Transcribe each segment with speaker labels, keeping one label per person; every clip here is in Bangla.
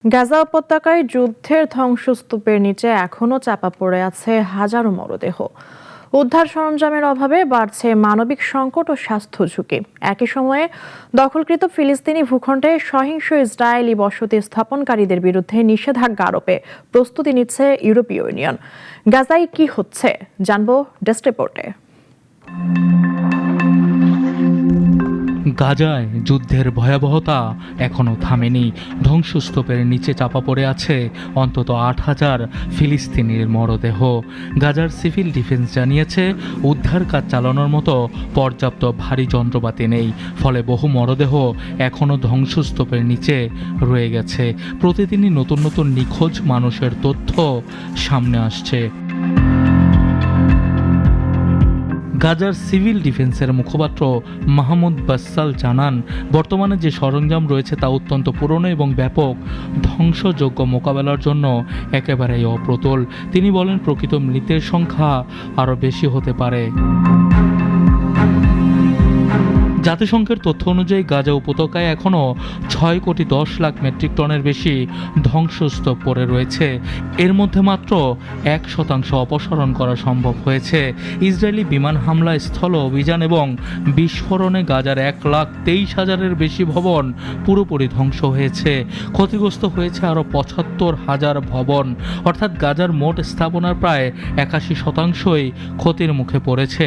Speaker 1: গাজা উপত্যকায় যুদ্ধের ধ্বংসস্তূপের নিচে এখনো চাপা পড়ে আছে হাজারো মরদেহ। উদ্ধার সরঞ্জামের অভাবে বাড়ছে মানবিক সংকট ও স্বাস্থ্য ঝুঁকি। একই সময়ে দখলকৃত ফিলিস্তিনি ভূখণ্ডে সহিংস ইসরায়েলি বসতি স্থাপনকারীদের বিরুদ্ধে নিষেধাজ্ঞা আরোপে প্রস্তুতি নিচ্ছে ইউরোপীয় ইউনিয়ন। গাজায় কি হচ্ছে জানবো ডেস্ক রিপোর্টে।
Speaker 2: গাজায় যুদ্ধের ভয়াবহতা এখনও থামেনি। ধ্বংসস্তূপের নিচে চাপা পড়ে আছে অন্তত ৮,০০০ ফিলিস্তিনির মরদেহ। গাজার সিভিল ডিফেন্স জানিয়েছে উদ্ধার কাজ চালানোর মতো পর্যাপ্ত ভারী যন্ত্রপাতি নেই, ফলে বহু মরদেহ এখনও ধ্বংসস্তূপের নিচে রয়ে গেছে। প্রতিদিনই নতুন নতুন নিখোঁজ মানুষের তথ্য সামনে আসছে। গাজার সিভিল ডিফেন্সের মুখপাত্র মাহমুদ বাসাল জানান, বর্তমানে যে সরঞ্জাম রয়েছে তা অত্যন্ত পুরনো এবং ব্যাপক, ধ্বংসযোগ্য মোকাবেলার জন্য একেবারেই অপ্রতুল। তিনি বলেন, প্রকৃত মৃতের সংখ্যা আরও বেশি হতে পারে। জাতিসংঘের তথ্য অনুযায়ী গাজা উপত্যকায় এখনও 6,10,00,000 মেট্রিক টনের বেশি ধ্বংসস্তূপ পড়ে রয়েছে। এর মধ্যে মাত্র 1% অপসারণ করা সম্ভব হয়েছে। ইসরায়েলি বিমান হামলা, স্থল অভিযান এবং বিস্ফোরণে গাজার 1,23,000-এর বেশি ভবন পুরোপুরি ধ্বংস হয়েছে। ক্ষতিগ্রস্ত হয়েছে আরও 75,000 ভবন, অর্থাৎ গাজার মোট স্থাপনার প্রায় 81%ই ক্ষতির মুখে পড়েছে।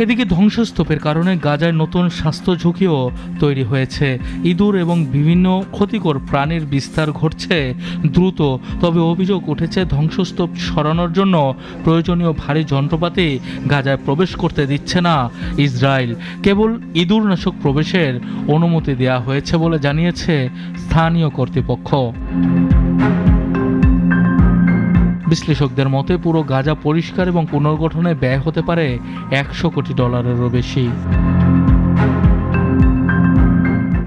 Speaker 2: এদিকে ধ্বংসস্তূপের কারণে গাজায় নতুন স্বাস্থ্য ঝুঁকিও তৈরি হয়েছে। ইঁদুর এবং বিভিন্ন ক্ষতিকর প্রাণীর বিস্তার ঘটছে দ্রুত। তবে অভিযোগ উঠেছে, ধ্বংসস্তূপ সরানোর জন্য প্রয়োজনীয় ভারী যন্ত্রপাতি গাজায় প্রবেশ করতে দিচ্ছে না ইসরায়েল। কেবল ইঁদুরনাশক প্রবেশের অনুমতি দেওয়া হয়েছে বলে জানিয়েছে স্থানীয় কর্তৃপক্ষ। বিশ্লেষকদের মতে পুরো গাজা পরিষ্কার এবং পুনর্গঠনে ব্যয় হতে পারে $100 কোটিরও বেশি।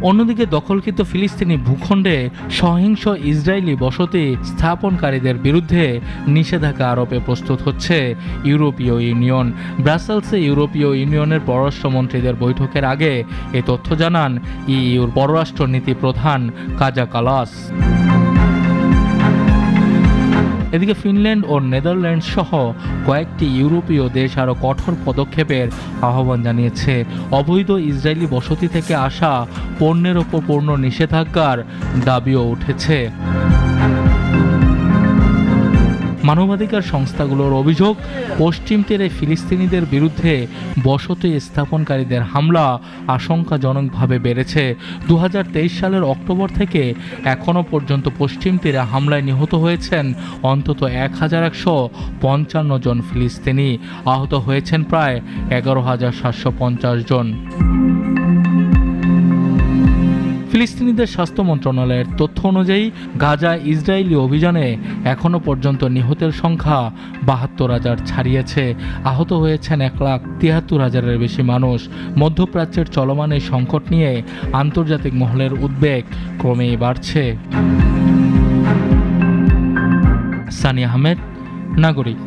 Speaker 2: অন্যদিকে দখলকৃত ফিলিস্তিনি ভূখণ্ডে সহিংস ইসরায়েলি বসতি স্থাপনকারীদের বিরুদ্ধে নিষেধাজ্ঞা আরোপে প্রস্তুত হচ্ছে ইউরোপীয় ইউনিয়ন। ব্রাসেলসে ইউরোপীয় ইউনিয়নের পররাষ্ট্রমন্ত্রীদের বৈঠকের আগে এ তথ্য জানান ইইউর পররাষ্ট্রনীতি প্রধান কাজা কালাস। এদিকে ফিনল্যান্ড ও নেদারল্যান্ডস সহ কয়েকটি ইউরোপীয় দেশ আরও কঠোর পদক্ষেপের আহ্বান জানিয়েছে। অবৈধ ইসরায়েলি বসতি থেকে আসা পণ্যের ওপর পূর্ণ নিষেধাজ্ঞার দাবিও উঠেছে। মানবাধিকার সংস্থাগুলোর অভিযোগ, পশ্চিম তীরে ফিলিস্তিনিদের বিরুদ্ধে বসতি স্থাপনকারীদের হামলা আশঙ্কাজনকভাবে বেড়েছে। 2023 সালের অক্টোবর থেকে এখনও পর্যন্ত পশ্চিম তীরে হামলায় নিহত হয়েছেন অন্তত 1,155 জন ফিলিস্তিনি। আহত হয়েছেন প্রায় 11,750 জন। ফিলিস্তিনিদের স্বাস্থ্য মন্ত্রণালয়ের তথ্য অনুযায়ী গাজা ইসরায়েলি অভিযানে এখনও পর্যন্ত নিহতের সংখ্যা 72,000 ছাড়িয়েছে। আহত হয়েছেন 1,73,000-এর বেশি মানুষ। মধ্যপ্রাচ্যের চলমান এই সংকট নিয়ে আন্তর্জাতিক মহলের উদ্বেগ ক্রমেই বাড়ছে। সানি আহমেদ, নাগরিক।